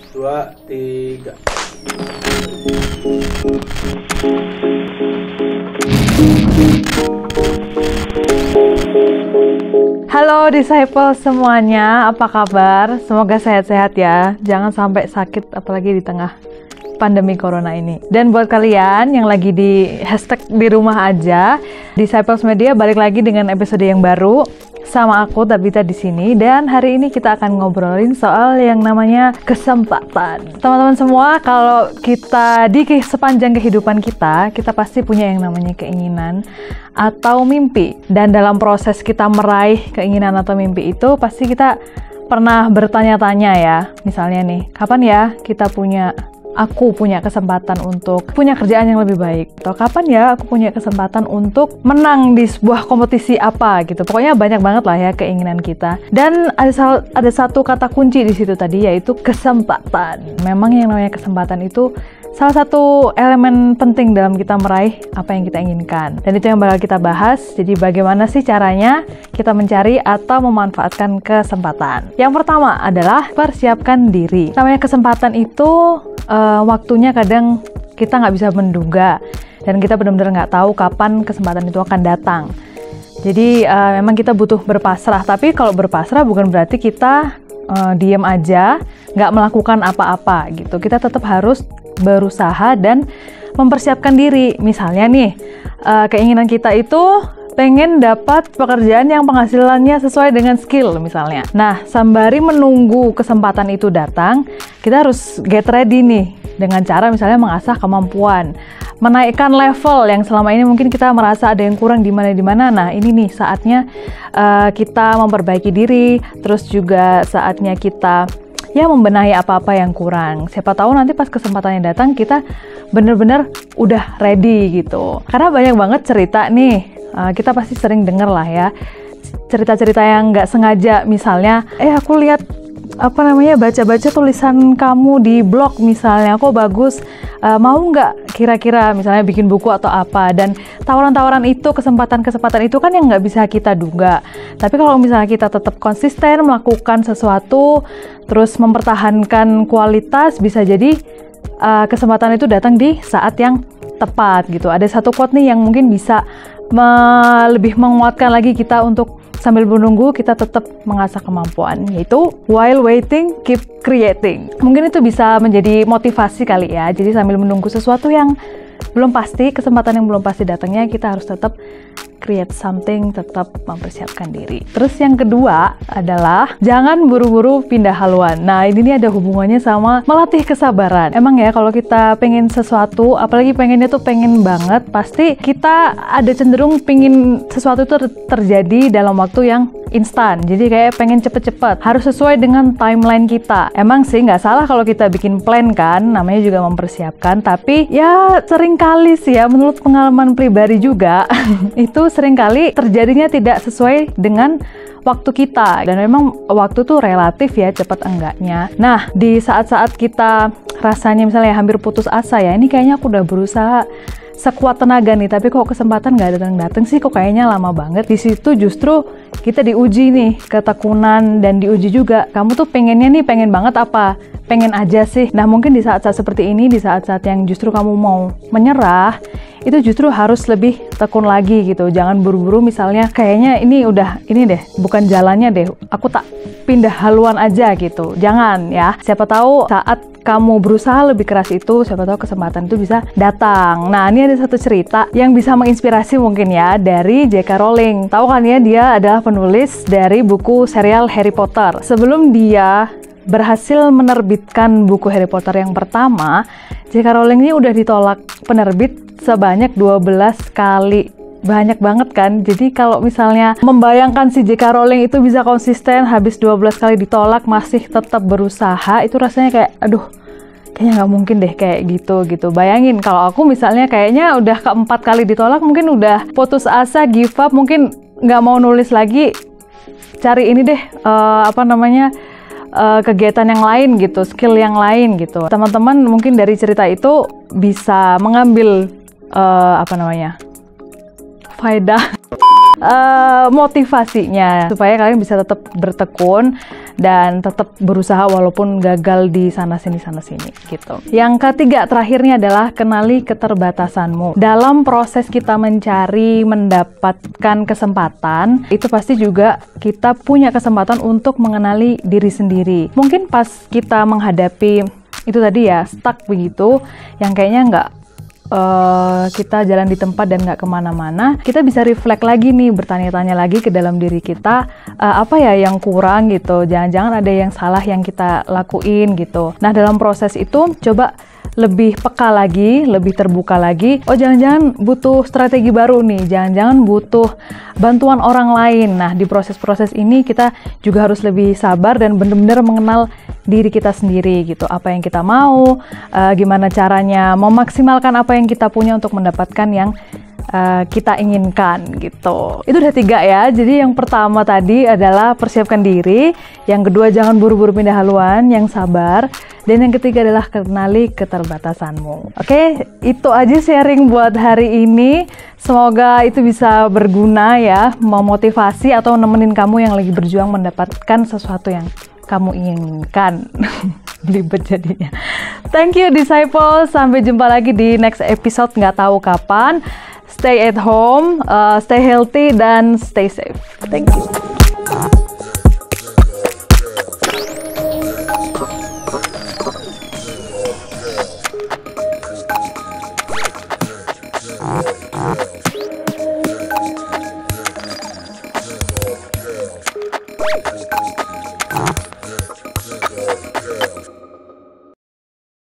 2, 3. Halo disciple semuanya, apa kabar? Semoga sehat-sehat ya. Jangan sampai sakit apalagi di tengah pandemi corona ini. Dan buat kalian yang lagi di hashtag di rumah aja, Disciples Media balik lagi dengan episode yang baru sama aku Tabita di sini, dan hari ini kita akan ngobrolin soal yang namanya kesempatan. Teman-teman semua, kalau kita di sepanjang kehidupan kita pasti punya yang namanya keinginan atau mimpi. Dan dalam proses kita meraih keinginan atau mimpi itu pasti kita pernah bertanya-tanya ya. Misalnya nih, kapan ya aku punya kesempatan untuk punya kerjaan yang lebih baik, atau kapan ya aku punya kesempatan untuk menang di sebuah kompetisi apa gitu. Pokoknya banyak banget lah ya keinginan kita. Dan ada satu kata kunci di situ tadi, yaitu kesempatan. Memang yang namanya kesempatan itu salah satu elemen penting dalam kita meraih apa yang kita inginkan. Dan itu yang bakal kita bahas. Jadi bagaimana sih caranya kita mencari atau memanfaatkan kesempatan? Yang pertama adalah persiapkan diri. Namanya kesempatan itu waktunya kadang kita nggak bisa menduga, dan kita benar-benar nggak tahu kapan kesempatan itu akan datang. Jadi memang kita butuh berpasrah. Tapi kalau berpasrah bukan berarti kita diem aja, nggak melakukan apa-apa gitu. Kita tetap harus berusaha dan mempersiapkan diri. Misalnya nih, keinginan kita itu pengen dapat pekerjaan yang penghasilannya sesuai dengan skill misalnya. Nah, sembari menunggu kesempatan itu datang, kita harus get ready nih dengan cara misalnya mengasah kemampuan, menaikkan level yang selama ini mungkin kita merasa ada yang kurang di mana. Nah, ini nih saatnya kita memperbaiki diri, terus juga saatnya kita ya membenahi apa-apa yang kurang. Siapa tahu nanti pas kesempatannya datang kita bener-bener udah ready gitu. Karena banyak banget cerita nih, kita pasti sering denger lah ya, cerita-cerita yang nggak sengaja. Misalnya, aku lihat baca-baca tulisan kamu di blog misalnya, kok bagus, mau nggak kira-kira misalnya bikin buku atau apa. Dan tawaran-tawaran itu, kesempatan-kesempatan itu kan yang nggak bisa kita duga. Tapi kalau misalnya kita tetap konsisten melakukan sesuatu, terus mempertahankan kualitas, bisa jadi kesempatan itu datang di saat yang tepat gitu. Ada satu quote nih yang mungkin bisa lebih menguatkan lagi kita untuk sambil menunggu kita tetap mengasah kemampuan, yaitu while waiting keep creating. Mungkin itu bisa menjadi motivasi kali ya. Jadi sambil menunggu sesuatu yang belum pasti, kesempatan yang belum pasti datangnya, kita harus tetap create something, tetap mempersiapkan diri. Terus yang kedua adalah jangan buru-buru pindah haluan. Nah, ini nih ada hubungannya sama melatih kesabaran. Emang ya kalau kita pengen sesuatu, apalagi pengennya tuh pengen banget, pasti kita ada cenderung pengen sesuatu itu terjadi dalam waktu yang instan. Jadi kayak pengen cepet-cepet, harus sesuai dengan timeline kita. Emang sih nggak salah kalau kita bikin plan kan, namanya juga mempersiapkan. Tapi ya seringkali sih ya, menurut pengalaman pribadi juga itu seringkali terjadinya tidak sesuai dengan waktu kita. Dan memang waktu tuh relatif ya, cepat enggaknya. Nah, di saat-saat kita rasanya misalnya hampir putus asa ya, ini kayaknya aku udah berusaha sekuat tenaga nih, tapi kok kesempatan nggak datang-datang sih, kok kayaknya lama banget. Di situ justru kita diuji nih ketekunan, dan diuji juga kamu tuh pengennya nih, pengen banget apa? Pengen aja sih. Nah, mungkin di saat-saat seperti ini, di saat-saat yang justru kamu mau menyerah, itu justru harus lebih tekun lagi gitu. Jangan buru-buru misalnya kayaknya ini deh, bukan jalannya deh, aku tak pindah haluan aja gitu. Jangan ya. Siapa tahu saat kamu berusaha lebih keras itu, siapa tahu kesempatan itu bisa datang. Nah, ini ada satu cerita yang bisa menginspirasi mungkin ya, dari J.K. Rowling. Tahu kan ya, dia adalah penulis dari buku serial Harry Potter. Sebelum dia berhasil menerbitkan buku Harry Potter yang pertama, J.K. Rowling ini udah ditolak penerbit sebanyak 12 kali. Banyak banget kan. Jadi kalau misalnya membayangkan si J.K. Rowling itu bisa konsisten, habis 12 kali ditolak masih tetap berusaha, itu rasanya kayak aduh, kayaknya nggak mungkin deh kayak gitu. Bayangin kalau aku misalnya kayaknya udah keempat kali ditolak, mungkin udah putus asa, give up, mungkin nggak mau nulis lagi, cari ini deh kegiatan yang lain gitu, skill yang lain gitu. Teman-teman mungkin dari cerita itu bisa mengambil faedah motivasinya supaya kalian bisa tetap bertekun dan tetap berusaha walaupun gagal di sana sini gitu. Yang ketiga terakhirnya adalah kenali keterbatasanmu. Dalam proses kita mencari mendapatkan kesempatan, itu pasti juga kita punya kesempatan untuk mengenali diri sendiri. Mungkin pas kita menghadapi itu tadi ya, stuck begitu, yang kayaknya nggak kita jalan di tempat dan nggak kemana-mana, kita bisa reflect lagi nih, bertanya-tanya lagi ke dalam diri kita, apa ya yang kurang gitu, jangan-jangan ada yang salah yang kita lakuin gitu. Nah dalam proses itu coba lebih peka lagi, lebih terbuka lagi. Oh jangan-jangan butuh strategi baru nih, jangan-jangan butuh bantuan orang lain. Nah di proses-proses ini kita juga harus lebih sabar dan benar-benar mengenal diri kita sendiri gitu. Apa yang kita mau, gimana caranya memaksimalkan apa yang kita punya untuk mendapatkan yang kita inginkan gitu. Itu udah 3 ya. Jadi yang pertama tadi adalah persiapkan diri, yang kedua jangan buru-buru pindah haluan, yang sabar, dan yang ketiga adalah kenali keterbatasanmu. Oke, itu aja sharing buat hari ini. Semoga itu bisa berguna ya, memotivasi atau nemenin kamu yang lagi berjuang mendapatkan sesuatu yang kamu inginkan. Belibet jadinya. Thank you disciple, sampai jumpa lagi di next episode, nggak tahu kapan. Stay at home, stay healthy, dan stay safe. Thank you.